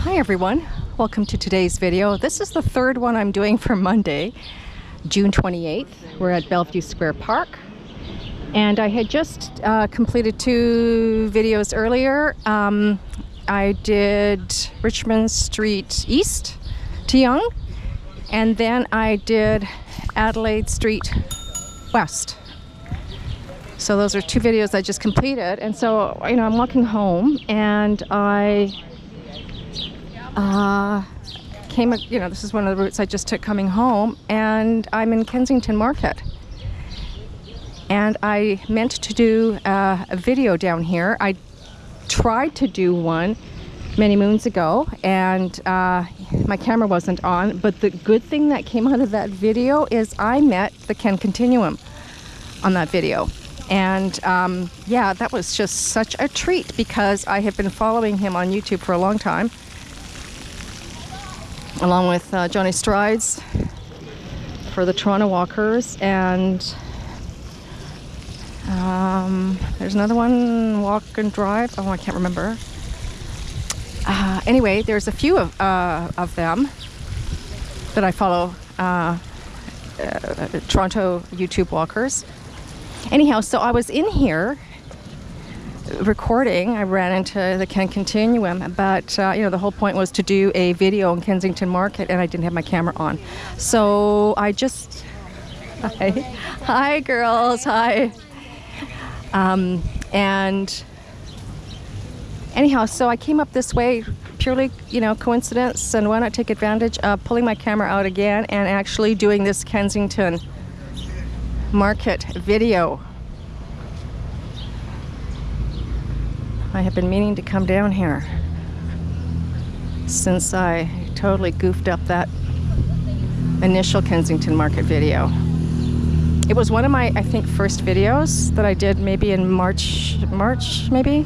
Hi everyone, welcome to today's video. This is the third one I'm doing for Monday, June 28th. We're at Bellevue Square Park, and I had just completed two videos earlier. I did Richmond Street East to Yonge, and then I did Adelaide Street West. So those are two videos I just completed, and so I'm walking home, and I this is one of the routes I just took coming home, and I'm in Kensington Market. And I meant to do a video down here. I tried to do one many moons ago, and my camera wasn't on, but the good thing that came out of that video is I met the Ken Continuum on that video. And yeah, that was just such a treat because I have been following him on YouTube for a long time, along with Johnny Strides for the Toronto Walkers, and there's another one, Walk and Drive. Oh, I can't remember. Anyway, there's a few of them that I follow, Toronto YouTube walkers. Anyhow, so I was in here recording. I ran into the Ken Continuum, but the whole point was to do a video in Kensington Market, and I didn't have my camera on. So I just hi girls, hi. And anyhow, so I came up this way purely, coincidence, and why not take advantage of pulling my camera out again and actually doing this Kensington Market video. I have been meaning to come down here since I totally goofed up that initial Kensington Market video. It was one of my, I think, first videos that I did maybe in March maybe.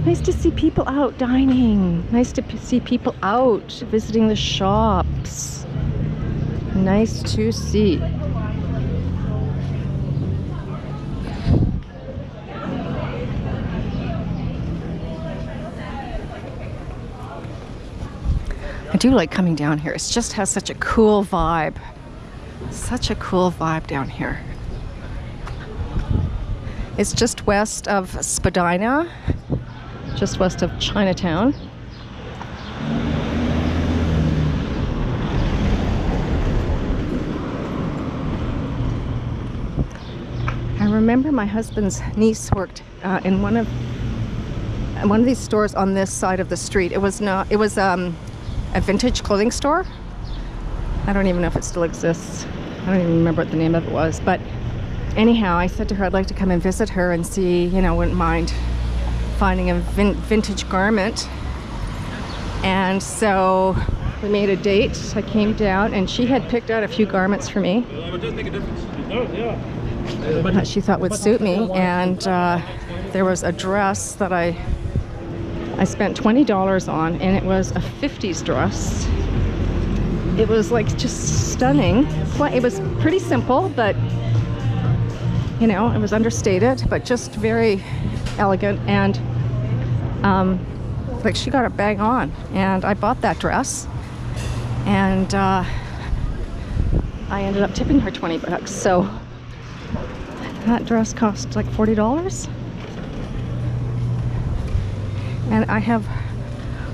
Nice to see people out dining. Nice to see people out visiting the shops. Nice to see. I do like coming down here. It just has such a cool vibe. Such a cool vibe down here. It's just west of Spadina, just west of Chinatown. I remember my husband's niece worked in one of these stores on this side of the street. It was a vintage clothing store. I don't even know if it still exists. I don't even remember what the name of it was. But anyhow, I said to her I'd like to come and visit her and see, wouldn't mind finding a vintage garment. And so we made a date. I came down, and she had picked out a few garments for me that she thought would suit me. And there was a dress that I spent $20 on, and it was a 50s dress. It was like just stunning. It was pretty simple, but it was understated, but just very elegant, and like she got it bang on. And I bought that dress, and I ended up tipping her $20. So that dress cost like $40. And I have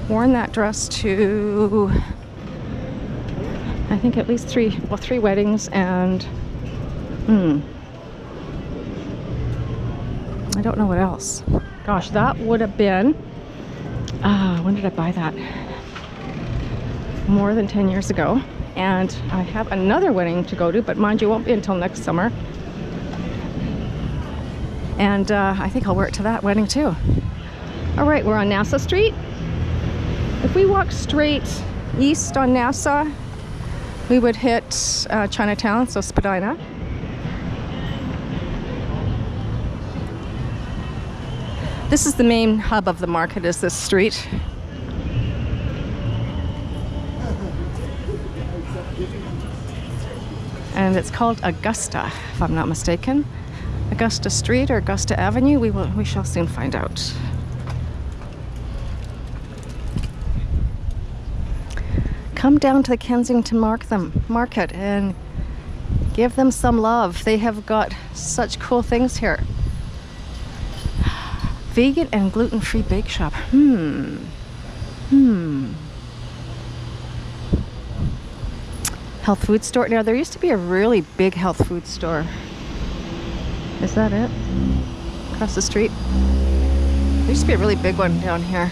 worn that dress to, I think, at least three weddings, and I don't know what else. Gosh, that would have been, when did I buy that? More than 10 years ago. And I have another wedding to go to, but mind you, it won't be until next summer. And I think I'll wear it to that wedding too. All right, we're on Nassau Street. If we walk straight east on Nassau, we would hit Chinatown, so Spadina. This is the main hub of the market, is this street. And it's called Augusta, if I'm not mistaken. Augusta Street or Augusta Avenue, we shall soon find out. come down to the Kensington Market and give them some love. They have got such cool things here. Vegan and gluten-free bake shop. Health food store. Now, there used to be a really big health food store. Is that it? Across the street? There used to be a really big one down here.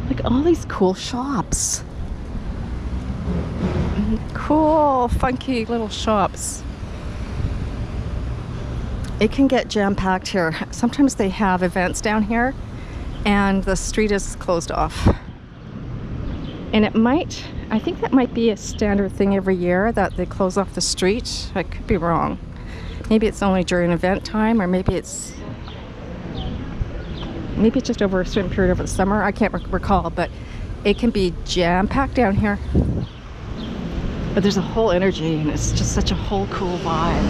Like all these cool shops. Cool, funky little shops. It can get jam-packed here. Sometimes they have events down here and the street is closed off. And I think that might be a standard thing every year that they close off the street. I could be wrong. Maybe it's only during event time, or maybe it's just over a certain period over the summer. I can't recall, but it can be jam-packed down here. But there's a whole energy, and it's just such a whole cool vibe.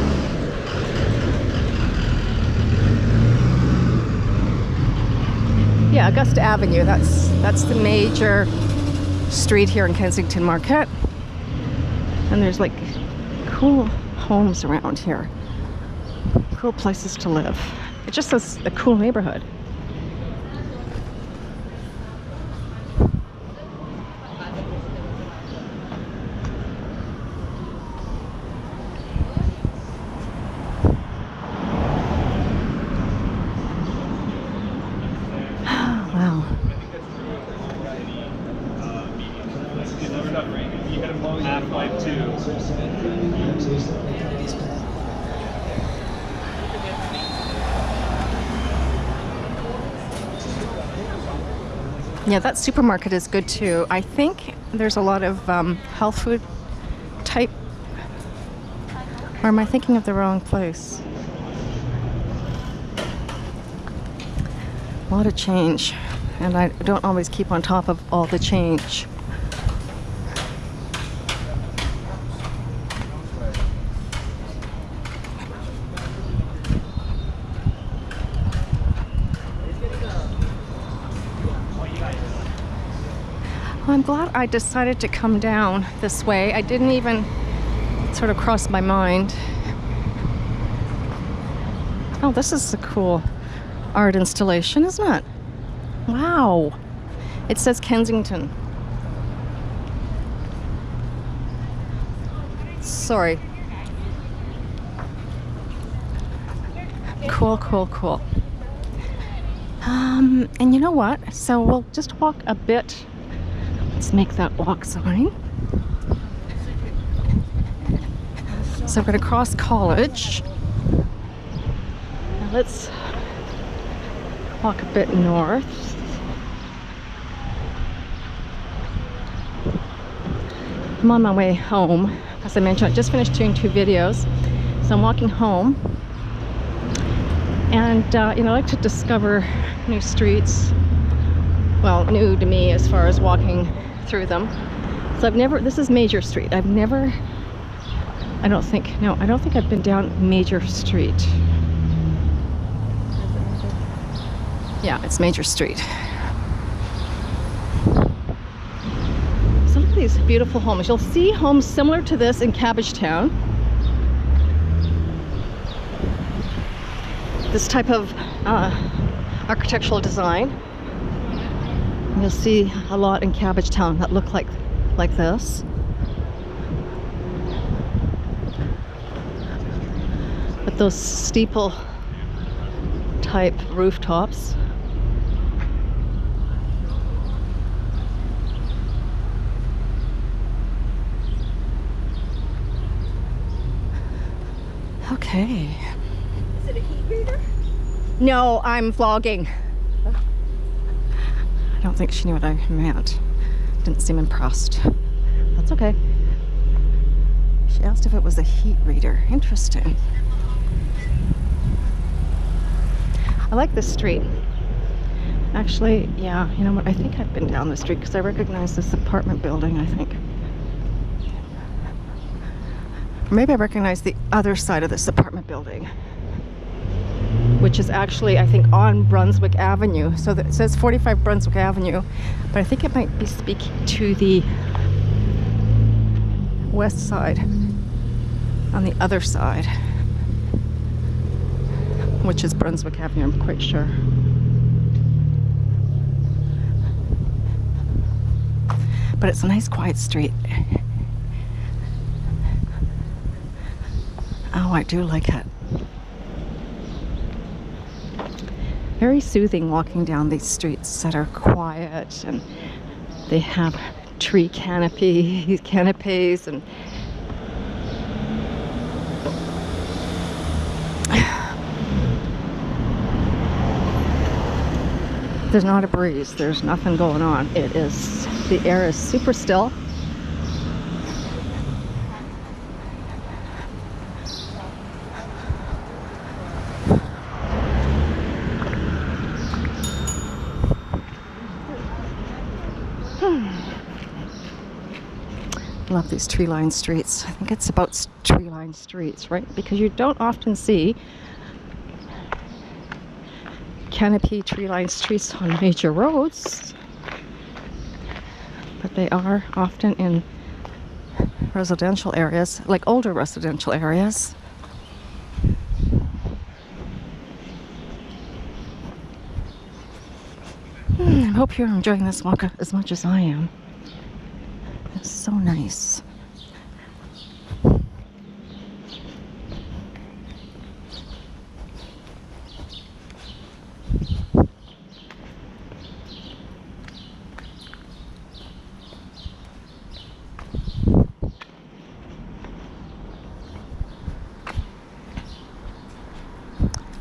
Yeah, Augusta Avenue, that's the major street here in Kensington Market. And there's like cool homes around here. Cool places to live. It just is a cool neighborhood. Yeah, that supermarket is good too. I think there's a lot of health food type. Or am I thinking of the wrong place? A lot of change, and I don't always keep on top of all the change. I'm glad I decided to come down this way. I didn't even sort of cross my mind. Oh, this is a cool art installation, isn't it? Wow. It says Kensington. Sorry. Cool, cool, cool. And you know what? So we'll just walk a bit. Let's make that walk sign. So we're going to cross College. Now let's walk a bit north. I'm on my way home. As I mentioned, I just finished doing 2 videos. So I'm walking home. And, I like to discover new streets. Well, new to me as far as walking through them. So this is Major Street. I don't think I've been down Major Street. Yeah, it's Major Street. So look at these beautiful homes. You'll see homes similar to this in Cabbagetown. This type of architectural design. You'll see a lot in Cabbagetown that look like this. With those steeple type rooftops. Okay. Is it a heat reader? No, I'm vlogging. I don't think she knew what I meant. Didn't seem impressed. That's okay. She asked if it was a heat reader. Interesting. I like this street. Actually, yeah, you know what? I think I've been down the street because I recognize this apartment building, I think. Or maybe I recognize the other side of this apartment building. which is actually, I think, on Brunswick Avenue. So it says 45 Brunswick Avenue, but I think it might be speaking to the west side, on the other side, which is Brunswick Avenue, I'm quite sure. But it's a nice quiet street. Oh, I do like it. Very soothing walking down these streets that are quiet, and they have tree canopies, and there's not a breeze. There's nothing going on. The air is super still. Love these tree-lined streets. I think it's about tree-lined streets, right? Because you don't often see canopy tree-lined streets on major roads, but they are often in residential areas, like older residential areas. I hope you're enjoying this walk as much as I am. It's so nice.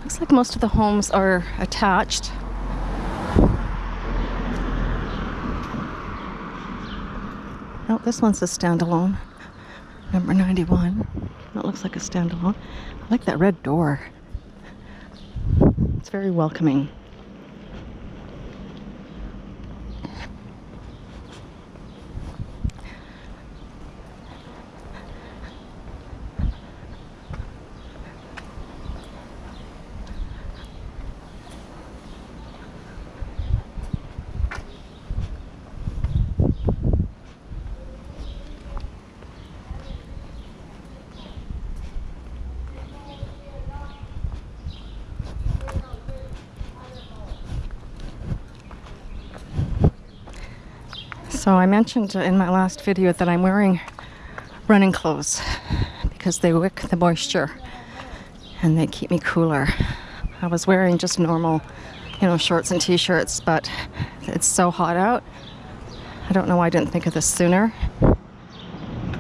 Looks like most of the homes are attached. Oh, this one's a standalone. Number 91. That looks like a standalone. I like that red door. It's very welcoming. So I mentioned in my last video that I'm wearing running clothes because they wick the moisture and they keep me cooler. I was wearing just normal, shorts and t-shirts, but it's so hot out. I don't know why I didn't think of this sooner.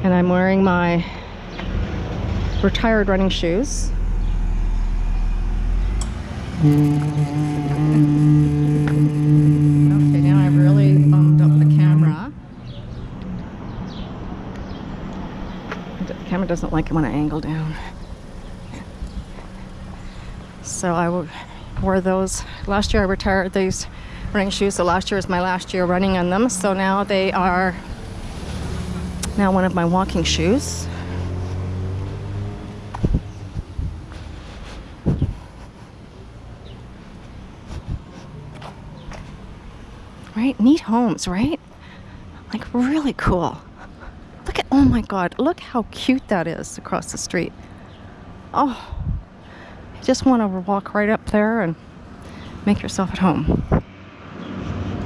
And I'm wearing my retired running shoes. Okay, now I've really bumped up the camera. The camera doesn't like it when I angle down. So I wore those. Last year I retired these running shoes, so last year is my last year running on them. So now they are now one of my walking shoes. Right? Neat homes, right? Like really cool. Look at, oh my God, look how cute that is across the street. Oh, you just want to walk right up there and make yourself at home.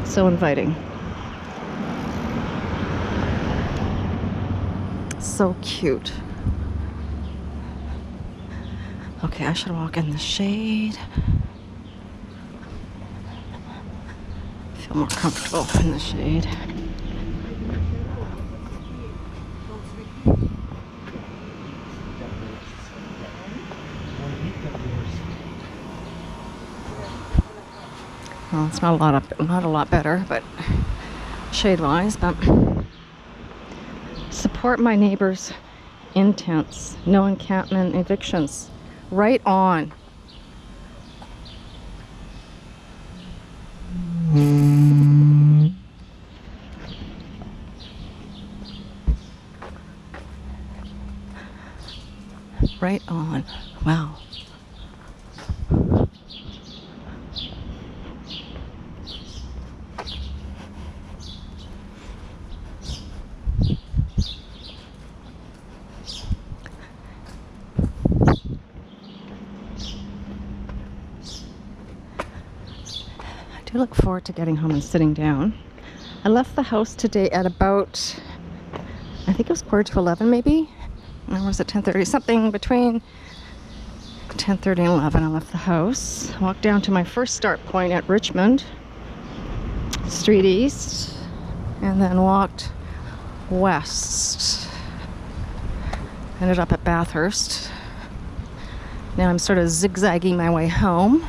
So inviting. So cute. Okay, I should walk in the shade. Feel more comfortable in the shade. Well, it's not a lot better, but shade-wise, but support my neighbors' intents. No encampment evictions. Right on. Right on. Wow. do look forward to getting home and sitting down. I left the house today at about, I think it was 10:45 maybe, or was it 10:30? Something between 10:30 and 11. I left the house, walked down to my first start point at Richmond Street East, and then walked west. Ended up at Bathurst. Now I'm sort of zigzagging my way home.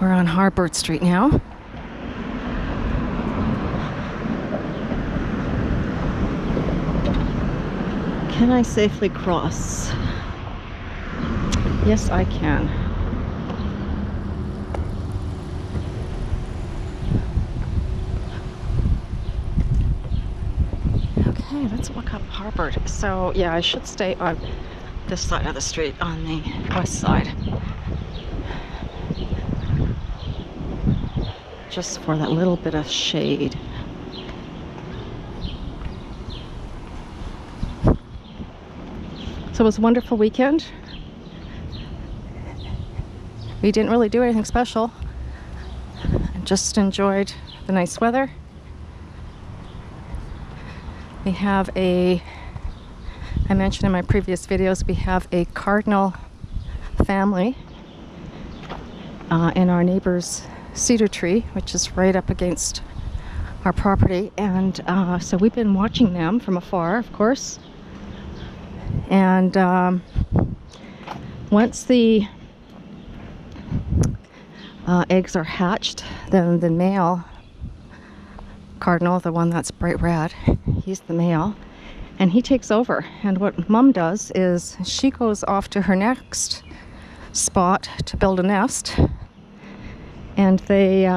We're on Harbert Street now. Can I safely cross? Yes, I can. Okay, let's walk up Harbert. So, yeah, I should stay on this side of the street, on the west side. Just for that little bit of shade. So it was a wonderful weekend. We didn't really do anything special. Just enjoyed the nice weather. We have I mentioned in my previous videos, we have a cardinal family in our neighbor's cedar tree, which is right up against our property, and so we've been watching them from afar, of course. And once the eggs are hatched, then the male cardinal, the one that's bright red, he's the male, and he takes over. And what mom does is she goes off to her next spot to build a nest, and they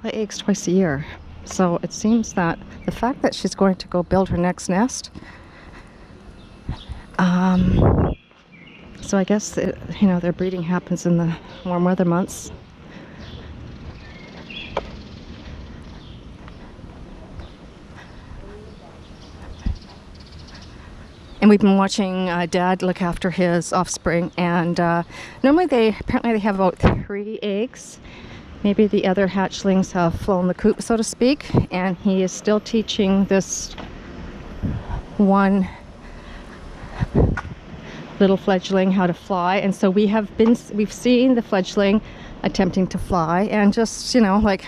lay eggs twice a year. So it seems that the fact that she's going to go build her next nest, so I guess their breeding happens in the warm weather months. And we've been watching Dad look after his offspring, and normally they have about 3 eggs. Maybe the other hatchlings have flown the coop, so to speak, and he is still teaching this one little fledgling how to fly. And so we've seen the fledgling attempting to fly, and just like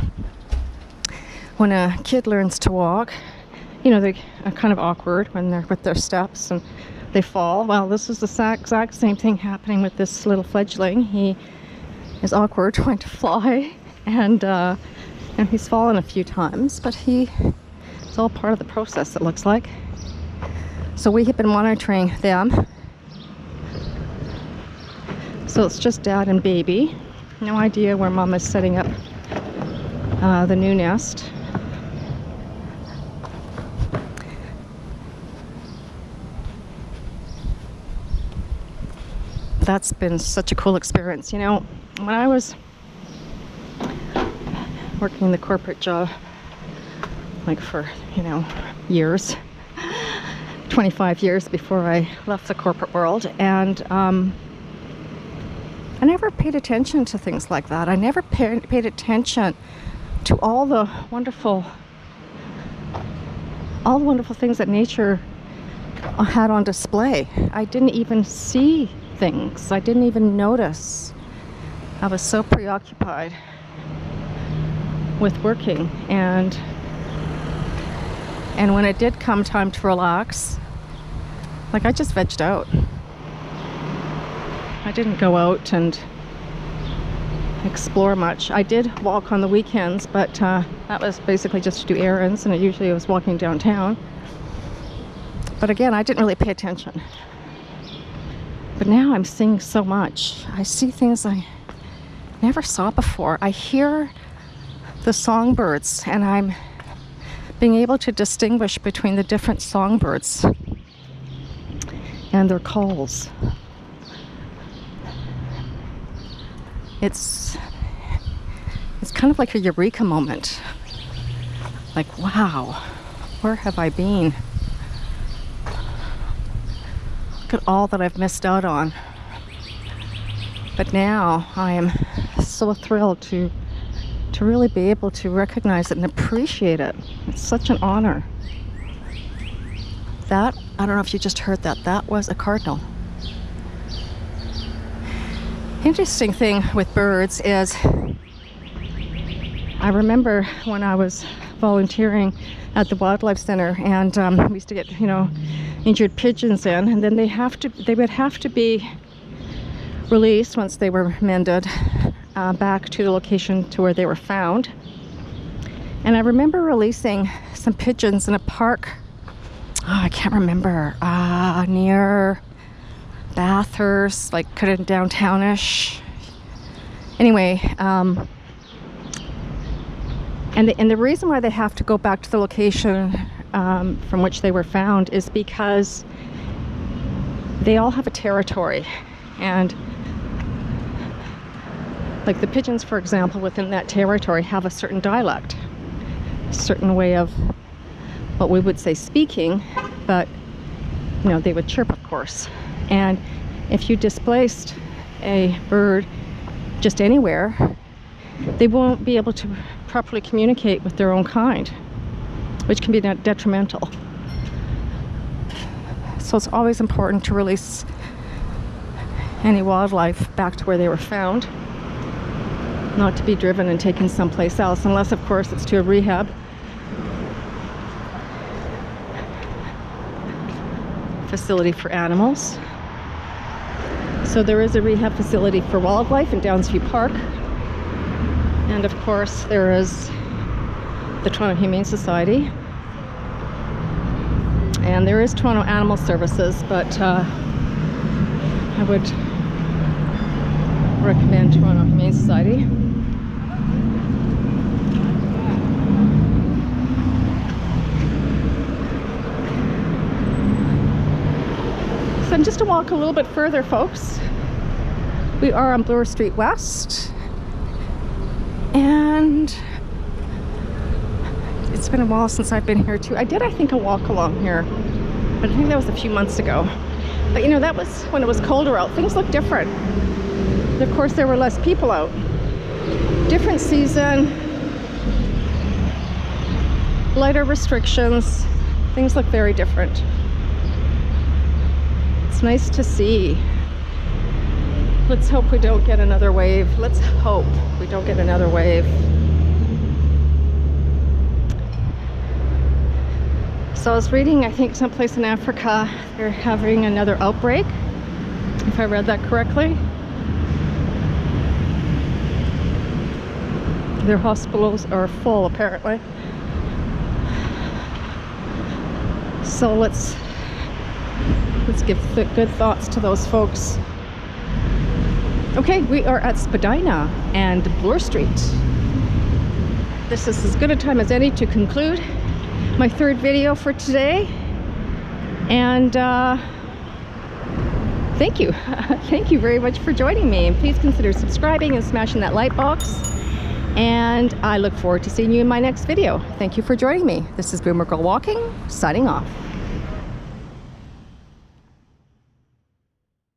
when a kid learns to walk, they are kind of awkward when they're with their steps and they fall. Well, this is the exact same thing happening with this little fledgling. He is awkward trying to fly, and he's fallen a few times, but it's all part of the process, it looks like. So we have been monitoring them. So it's just Dad and baby. No idea where Mom is setting up the new nest. That's been such a cool experience. When I was working the corporate job, for years, 25 years before I left the corporate world, and I never paid attention to things like that. I never paid attention to all the wonderful things that nature had on display. I didn't even see things. I didn't even notice. I was so preoccupied with working, and when it did come time to relax, I just vegged out. I didn't go out and explore much. I did walk on the weekends, but that was basically just to do errands, and usually I was walking downtown. But again, I didn't really pay attention. But now I'm seeing so much. I see things I never saw before. I hear the songbirds, and I'm being able to distinguish between the different songbirds and their calls. It's kind of like a eureka moment. Wow, where have I been? Look at all that I've missed out on. But now I am so thrilled to really be able to recognize it and appreciate it. It's such an honor. That, I don't know if you just heard that, that was a cardinal. Interesting thing with birds is I remember when I was volunteering at the wildlife center, and we used to get, injured pigeons in, and then they would have to be released once they were mended back to the location to where they were found. And I remember releasing some pigeons in a park. I can't remember, near Bathurst, like kind of downtownish. Anyway, and the reason why they have to go back to the location from which they were found is because they all have a territory. And like the pigeons, for example, within that territory have a certain dialect, a certain way of what we would say speaking, but they would chirp, of course. And if you displaced a bird just anywhere, they won't be able to properly communicate with their own kind, which can be detrimental. So it's always important to release any wildlife back to where they were found, not to be driven and taken someplace else, unless of course it's to a rehab facility for animals. So there is a rehab facility for wildlife in Downsview Park, and of course there is the Toronto Humane Society, and there is Toronto Animal Services, but I would recommend Toronto Humane Society. So I'm just to walk a little bit further, folks. We are on Bloor Street West, and it's been a while since I've been here too. I think a walk along here, but I think that was a few months ago. But that was when it was colder out. Things look different. Of course, there were less people out. Different season, lighter restrictions. Things look very different. It's nice to see. Let's hope we don't get another wave. Let's hope we don't get another wave. So I was reading, I think someplace in Africa, they're having another outbreak, if I read that correctly. Their hospitals are full, apparently. So let's give good thoughts to those folks. Okay, we are at Spadina and Bloor Street. This is as good a time as any to conclude my third video for today. And thank you. Thank you very much for joining me. And please consider subscribing and smashing that like box. And I look forward to seeing you in my next video. Thank you for joining me. This is Boomer Girl Walking, signing off.